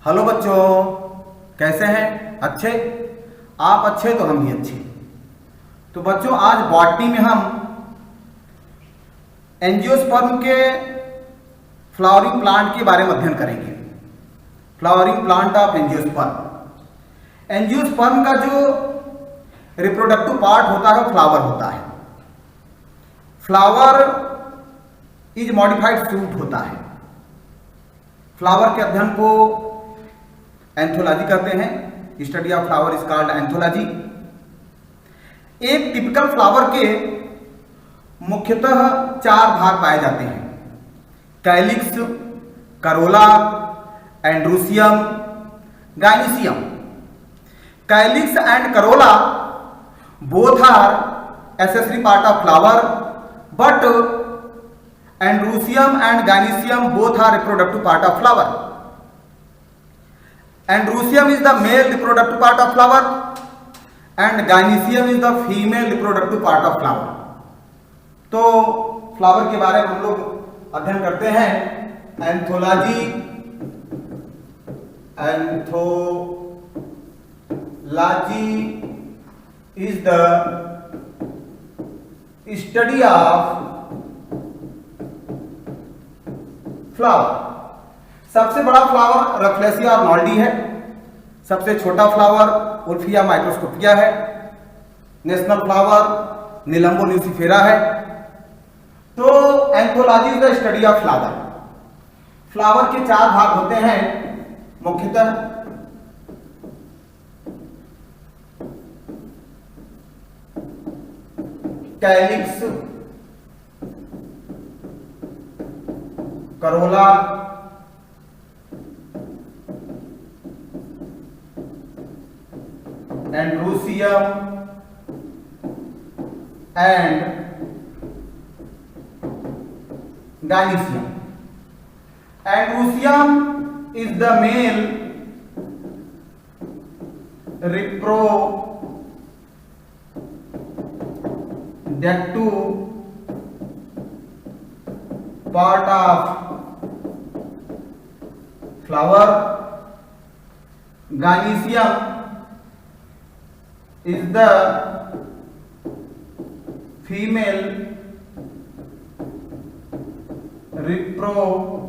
Hello बच्चों, कैसे हैं? अच्छे? आप अच्छे तो हम भी अच्छे। तो बच्चों, आज बॉटनी में हम एंजियोस्पर्म के फ्लावरिंग प्लांट के बारे में अध्ययन करेंगे। Flowering plant of angiosperm. Angiosperm का जो रिप्रोडक्टिव पार्ट होता है वो फ्लावर होता है। फ्लावर इज मॉडिफाइड फ्रूट होता है। फ्लावर के अध्ययन को एंथोलॉजी कहते हैं। Study of flower is called anthology. एक टिपिकल फ्लावर के मुख्यतः 4 भाग पाए जाते हैं: calyx, corolla, androecium, gynoecium. Calyx and corolla both are accessory part of flower, but androecium and gynoecium both are reproductive part of flower. Androecium is the male reproductive part of flower and gynoecium is the female reproductive part of flower. तो flower के बारे में हम लोग अध्ययन करते हैं। Anthology is the study of flower. सबसे बड़ा फ्लावर रफलेसिया आर्नोल्डी है। सबसे छोटा फ्लावर उल्फिया माइक्रोस्कोपिया है। नेशनल फ्लावर निलंबो ल्यूसिफेरा है। तो anthology is the study of flower. Flower के 4 भाग होते हैं मुख्यतः: calyx, corolla, androecium and gynoecium. Androecium is the male reproductive part of flower. Gynoecium is the female reproductive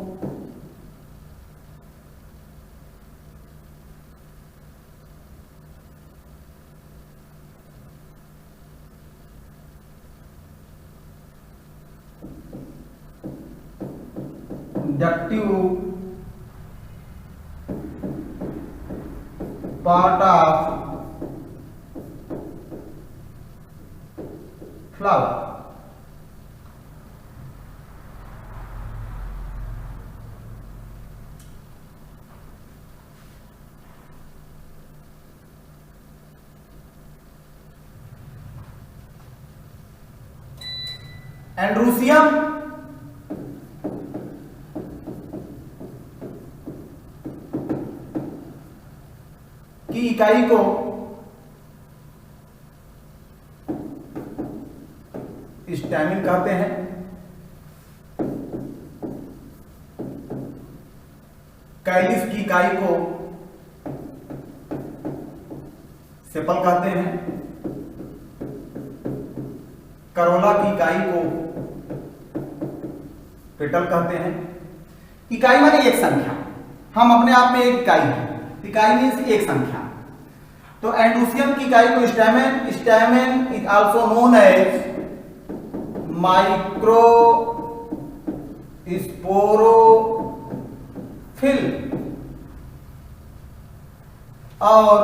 part of flower. एंड्रूसियम की इकाई को स्टैमिन कहते हैं। कैलिस की इकाई को सेपल कहते हैं। करोला की इकाई को पेटल कहते हैं। इकाई माने एक संख्या। हम अपने आप में एक इकाई है। इकाई मीन्स एक संख्या। तो एंड्रूसियम की इकाई को stamen. Stamen is also known as microsporophyll और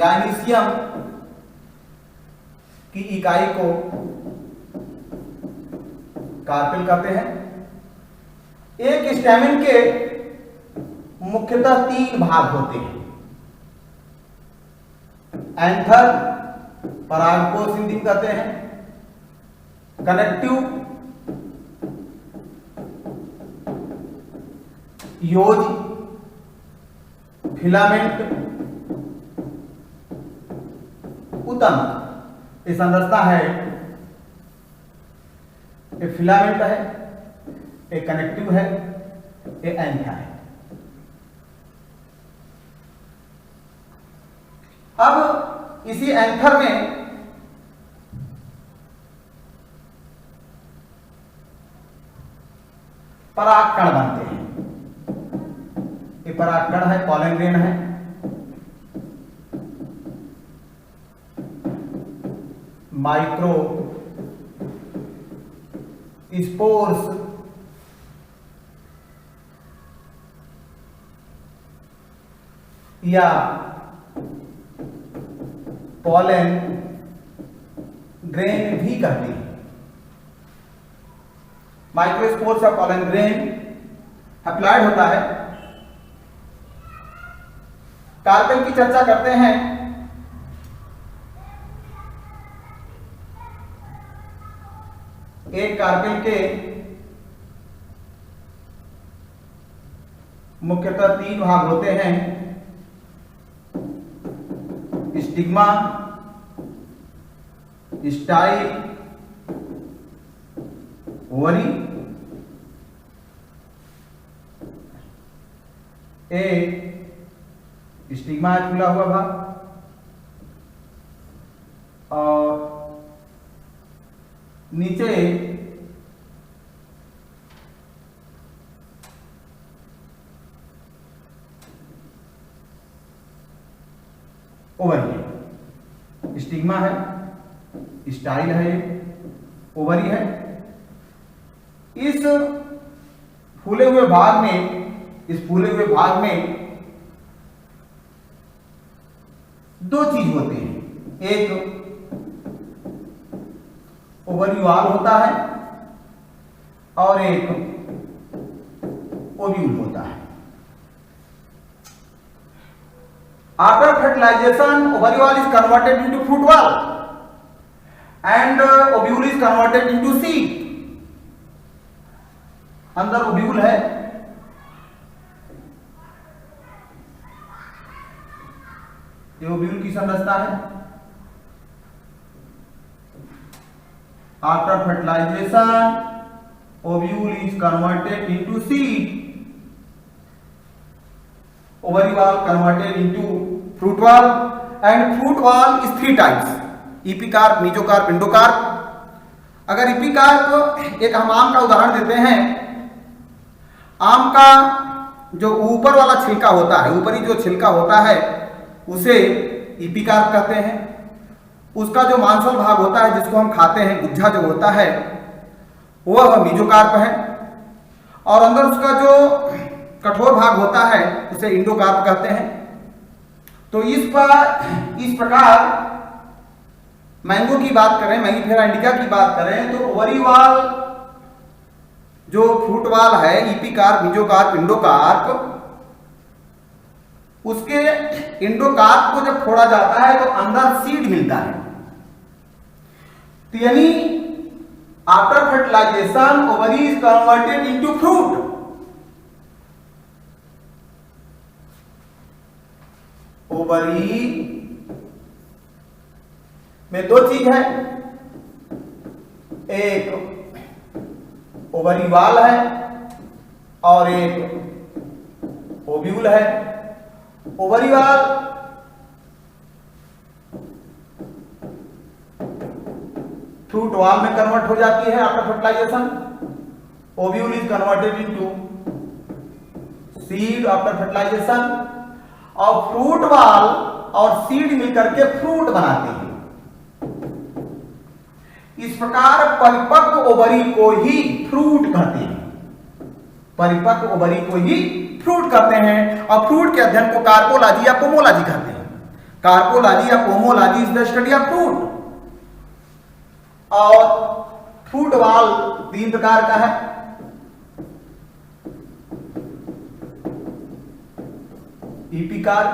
गाइनिसियम की इकाई को कार्पेल कहते हैं। एक स्टैमेन के मुख्यतः 3 भाग होते हैं: एंथर, परागकोश हिंदी में कहते हैं, कनेक्टिव, योज, फिलामेंट, उतम। ये संरचना है ये फिलामेंट है, एक कनेक्टिव है, ये एंथा है। अब इसी एंथर में परागकण बनते हैं। ये परागकण है, पॉलन ग्रेन है। माइक्रो स्पोर्स या पॉलन ग्रेन भी कहते हैं। माइक्रोस्पोर्स या पॉलन ग्रेन हैप्लॉइड होता है। कार्पेल की चर्चा करते हैं। एक कार्पेल के मुख्यतः 3 भाग होते हैं: स्टिग्मा, स्टाइल, ओवरी। स्टिग्मा है खुला हुआ भाग, और नीचे ओवरी है। स्टिग्मा है, स्टाइल है, ओवरी है। इस फूले हुए भाग में दो चीज होते हैं। एक ओवरीवाल होता है और एक ओव्यूल होता है। After fertilisation, ovary wall is converted into fruit wall and ovule is converted into seed. अंदर ओव्यूल है, ये ओव्यूल की संरचना है। After fertilisation, ovule is converted into seed, ovary wall converted into fruit wall, and fruit wall is 3 types: epicarp, mesocarp, endocarp। अगर epicarp, एक हम आम का उदाहरण देते हैं। आम का जो ऊपर वाला छिलका होता है, ऊपरी जो छिलका होता है, उसे epicarp कहते हैं। उसका जो मांसल भाग होता है जिसको हम खाते हैं, गुज्जा जो होता है, वह मेसोकार्प है। और अंदर उसका जो कठोर भाग होता है उसे इंडोकार्प कहते हैं। तो इस प्रकार मैंगो की बात करें, मैंगीफेरा इंडिका की बात करें, तो ओवरीवाल जो फ्रूट वाल है, इपिकार्प, मेसोकार्प, इंडोकार्प, उसके इंडोकार्प को जब फोड़ा जाता है तो अंदर सीड मिलता है। तो यानी after fertilization, ovary is converted into fruit. Ovary में दो चीज है, एक ओवरीवाल है और एक ओव्यूल है। ओवरीवाल फ्रूट वाल में कन्वर्ट हो जाती है after fertilisation. Ovule is converted into seed after fertilization. और फ्रूट वाल और सीड मिलकर के फ्रूट बनाते हैं। इस प्रकार परिपक्व ओवरी को ही फ्रूट कहते हैं। परिपक्व ओवरी को ही फ्रूट कहते हैं। और फ्रूट के अध्ययन को कार्पोलॉजी या पोमोलॉजी कहते हैं। कार्पोलॉजी या pomology is the study of fruit. और फ्रूट वाल 3 प्रकार का है: epicarp,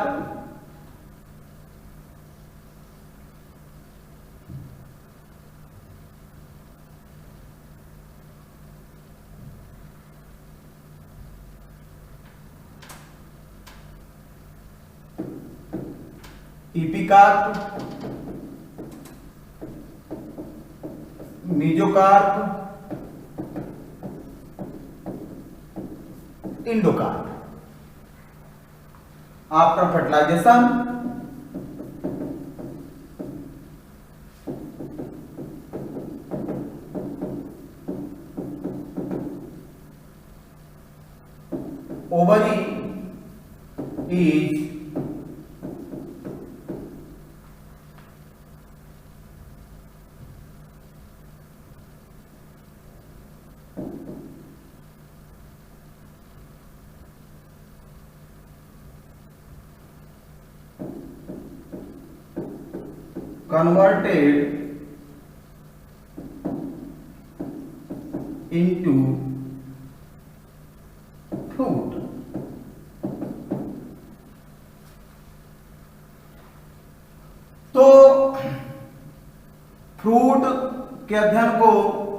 mesocarp endocarp. After fertilization ovary is converted into fruit। तो फ्रूट के अध्ययन को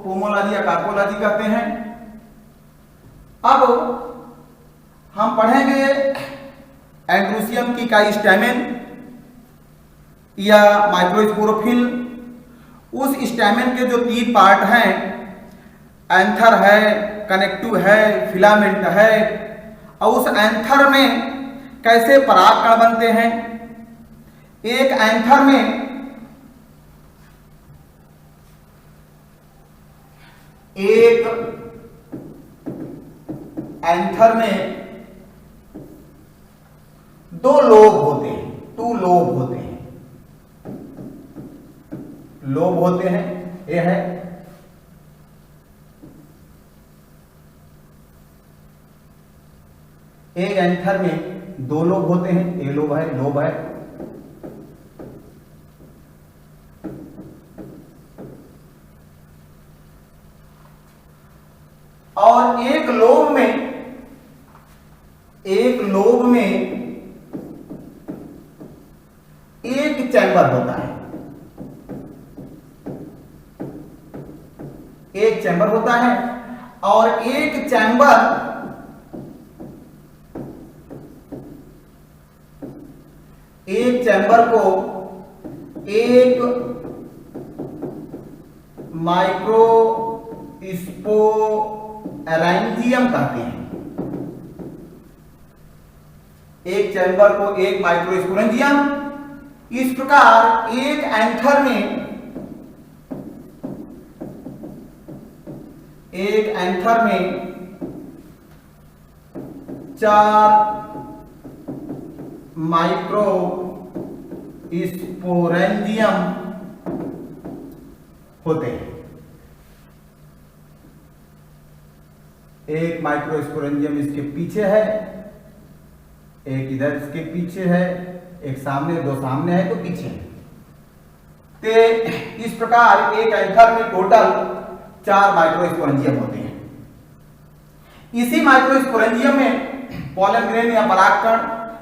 पोमोलॉजी या कार्पोलॉजी कहते हैं। अब हम पढ़ेंगे एंड्रूसियम की इकाई स्टैमेन या माइक्रोस्पोरोफिल। उस स्टैमेन के जो 3 पार्ट हैं, एंथर है, कनेक्टिव है, फिलामेंट है, और उस एंथर में कैसे परागकण बनते हैं। एक एंथर में दो लोब होते हैं, 2 लोब होते हैं। लोब होते हैं, ये है एक एंथर में 2 लोब होते हैं, ये लोब है। और एक लोब में एक चैम्बर होता है। एक चैम्बर होता है और एक चैम्बर को एक माइक्रोस्पोरेंजियम कहते हैं। एक चैम्बर को एक माइक्रोस्पोरेंजियम। इस प्रकार एक एंथर में 4 माइक्रोस्पोरेंजियम होते हैं। एक माइक्रोस्पोरेंजियम इसके पीछे है, एक इधर इसके पीछे है, एक सामने, 2 सामने है, तो पीछे है। तो इस प्रकार एक एंथर में टोटल 4 माइक्रोस्पोरेंजियम होते हैं। इसी माइक्रोस्पोरेंजियम में पॉलन ग्रेन या परागकण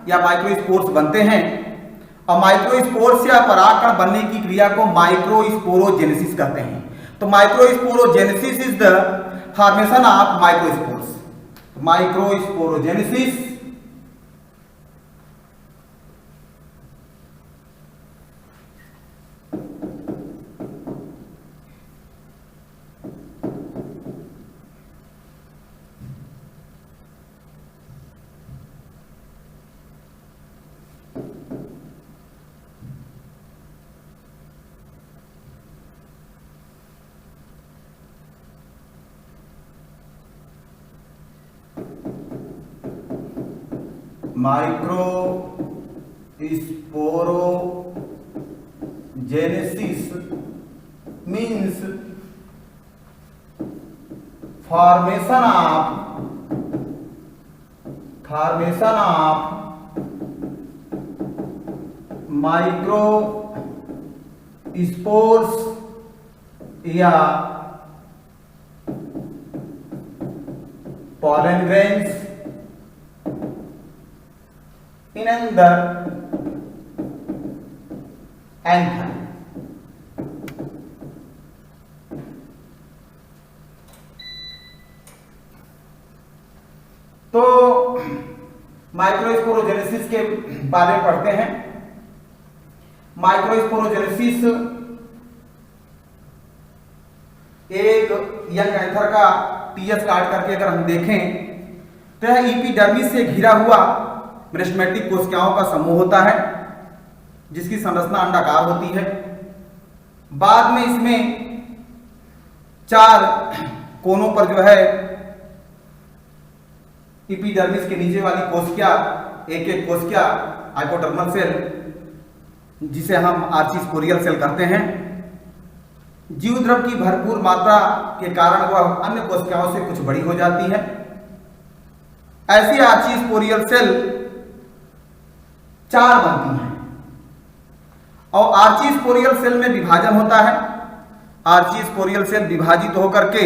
या माइक्रोस्पोर्स बनते हैं। और माइक्रोस्पोर्स या परागकण बनने की क्रिया को माइक्रोस्पोरोजेनेसिस कहते हैं। तो microsporogenesis is the formation of microspores. Microsporogenesis microsporogenesis means formation of microspores या pollen grains in the anther। तो माइक्रोस्पोरोजेनेसिस के बारे में पढ़ते हैं। माइक्रोस्पोरोजेनेसिस एक यंग एंथर का टीएस काट करके अगर हम देखें तो यह एपिडर्मिस से घिरा हुआ मेरिस्टेमेटिक कोशिकाओं का समूह होता है जिसकी संरचना अंडाकार होती है। बाद में इसमें 4 कोनों पर जो है एपिडर्मिस के नीचे वाली कोशिका, एक एक कोशिका हाइपोडर्मल सेल, जिसे हम आर्चिस्पोरियल सेल कहते हैं, जीव द्रव की भरपूर मात्रा के कारण वह अन्य कोशिकाओं से कुछ बड़ी हो जाती है। ऐसी आर्चिस्पोरियल सेल 4 बनती हैं और आर्चिस्पोरियल सेल में विभाजन होता है। आर्चिस्पोरियल सेल विभाजित होकर के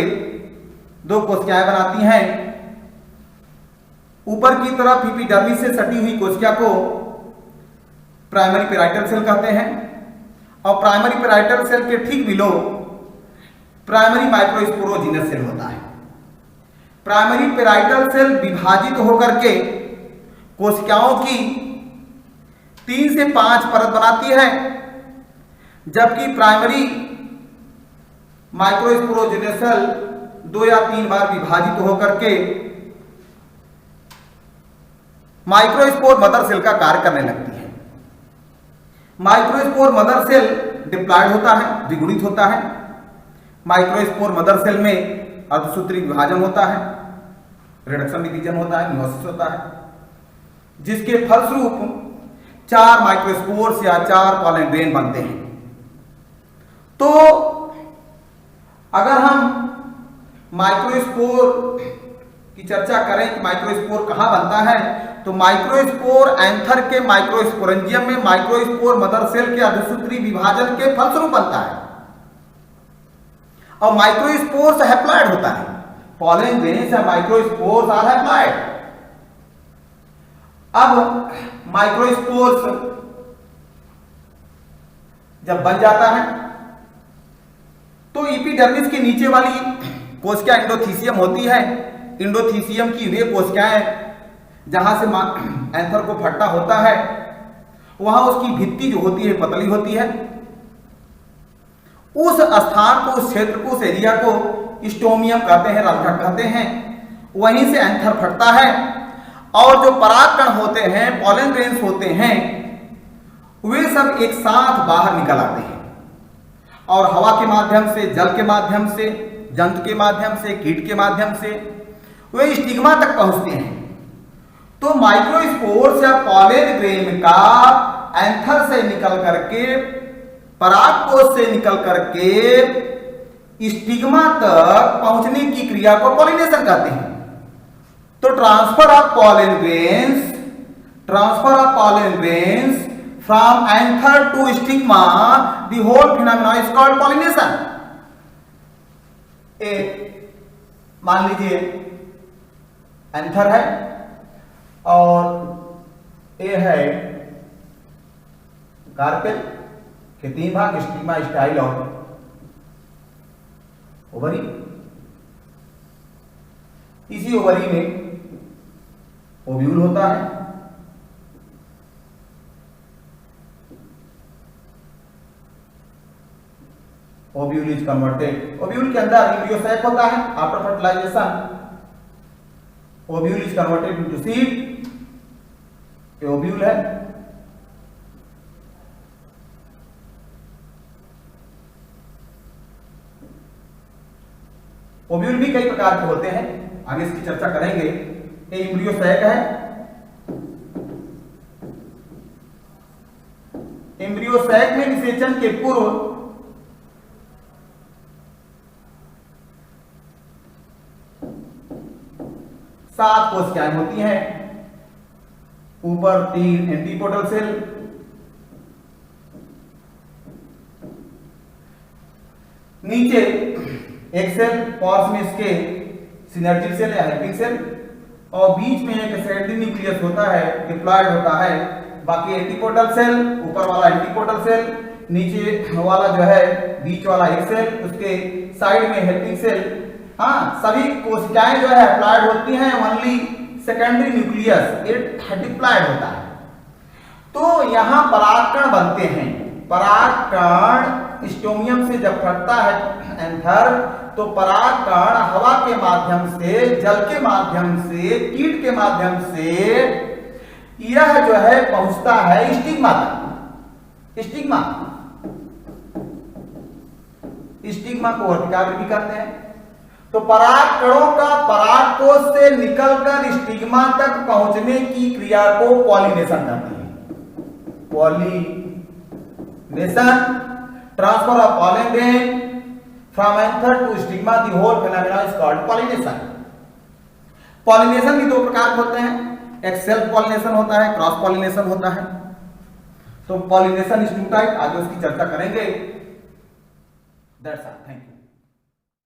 2 कोशिकाएं बनाती हैं। ऊपर की तरफ एपिडर्मिस से सटी हुई कोशिका को प्राइमरी पेराइटल सेल कहते हैं और प्राइमरी पेराइटल सेल के ठीक बिलो प्राइमरी माइक्रोस्पोरोजिनस सेल होता है। प्राइमरी पेराइटल सेल विभाजित होकर के कोशिकाओं की 3 से 5 परत बनाती है, जबकि प्राइमरी माइक्रोस्पोरोजिनस सेल 2 या 3 बार विभाजित होकर के माइक्रोस्पोर मदर सेल का कार्य करने लगती है। माइक्रोस्पोर मदर सेल डिप्लॉयड होता है, द्विगुणित होता है। माइक्रोस्पोर मदर सेल में अर्धसूत्री विभाजन होता है, रिडक्शन डिवीजन होता है, मियोसिस होता है, जिसके फलस्वरूप 4 माइक्रोस्पोर्स या 4 पॉलन ग्रेन बनते हैं। तो अगर हम माइक्रोस्पोर की चर्चा करें कि माइक्रोस्पोर कहां बनता है, तो माइक्रोस्पोर एंथर के माइक्रोस्पोरेंजियम में माइक्रोस्पोर मदर सेल के अर्धसूत्री विभाजन के फलस्वरूप बनता है और माइक्रोस्पोर्स हैप्लॉइड होता है। पॉलन ग्रेन्स या माइक्रोस्पोर्स आर हैप्लॉइड। अब माइक्रोस्पोर्स जब बन जाता है तो एपिडर्मिस के नीचे वाली कोशिका एंडोथीसियम होती है। एंडोथीसियम की वे कोशिकाएं जहां से एंथर को फटना होता है, वहां उसकी भित्ति जो होती है पतली होती है। उस स्थान को, उस क्षेत्र को, उस एरिया को स्टोमियम कहते हैं, रंध्रक कहते हैं। वहीं से एंथर फटता है और जो परागकण होते हैं, पॉलन ग्रेन्स होते हैं, वे सब एक साथ बाहर निकल आते हैं और हवा के माध्यम से, जल के माध्यम से, जंतु के माध्यम से, कीट के माध्यम से वे स्टिग्मा तक पहुंचते हैं। तो माइक्रोस्पोर्स या पॉलन ग्रेन का एंथर से निकल करके, परागकोश से निकल करके स्टिग्मा तक पहुंचने की क्रिया को पॉलिनेशन कहते हैं। तो transfer of pollen grains from anther to stigma, the whole phenomena is called pollination. मान लीजिए एंथर है और ए है कार्पेल के 3 भाग, स्टिग्मा, स्टाइल और ओवरी। इसी ओवरी में ओव्यूल होता है। ओव्यूल इज कन्वर्टेड, ओव्यूल के अंदर एम्ब्रियो सैक होता है। After fertilisation ovule is converted into seed. ये ओव्यूल है। ओव्यूल भी कई प्रकार के होते हैं, आगे इसकी चर्चा करेंगे। ये एम्ब्रियो सैक है। एम्ब्रियो सैक में निषेचन के पूर्व सात कोशिकाएं होती हैं। ऊपर 3 एंटीपोडल सेल, नीचे एक सेल, पार्श्व में इसके सिनर्जी सेल या हेल्पिंग सेल, और बीच में एक सेकेंडरी न्यूक्लियस होता है, डिप्लॉयड होता है। बाकी एंटीपोडल सेल, ऊपर वाला एंटीपोडल सेल, नीचे वाला जो है बीच वाला एक सेल, उसके साइड में हेल्पिंग सेल। हाँ, सभी कोशिकाएं जो है अप्लाइड होती हैं, ओनली सेकेंडरी न्यूक्लियस ये डिप्लॉयड होता है। तो यहां परागकण बनते हैं। परागकण स्टोमियम से जब फटता है एंथर, तो परागकण हवा के माध्यम से, जल के माध्यम से, कीट के माध्यम से यह जो है पहुंचता है स्टिग्मा तक। स्टिग्मा को वर्तिकाग्र भी कहते हैं। तो परागकणों का परागकोश से निकलकर स्टिग्मा तक पहुंचने की क्रिया को पॉलिनेशन कहते हैं। Pollination, transfer of pollen grain from anther to stigma, the whole phenomena is called pollination. Pollination भी दो प्रकार के होते हैं, एक सेल्फ पॉलिनेशन होता है, क्रॉस पॉलिनेशन होता है। तो पॉलिनेशन इज टू टाइप, आगे उसकी चर्चा करेंगे। That's all, thank you.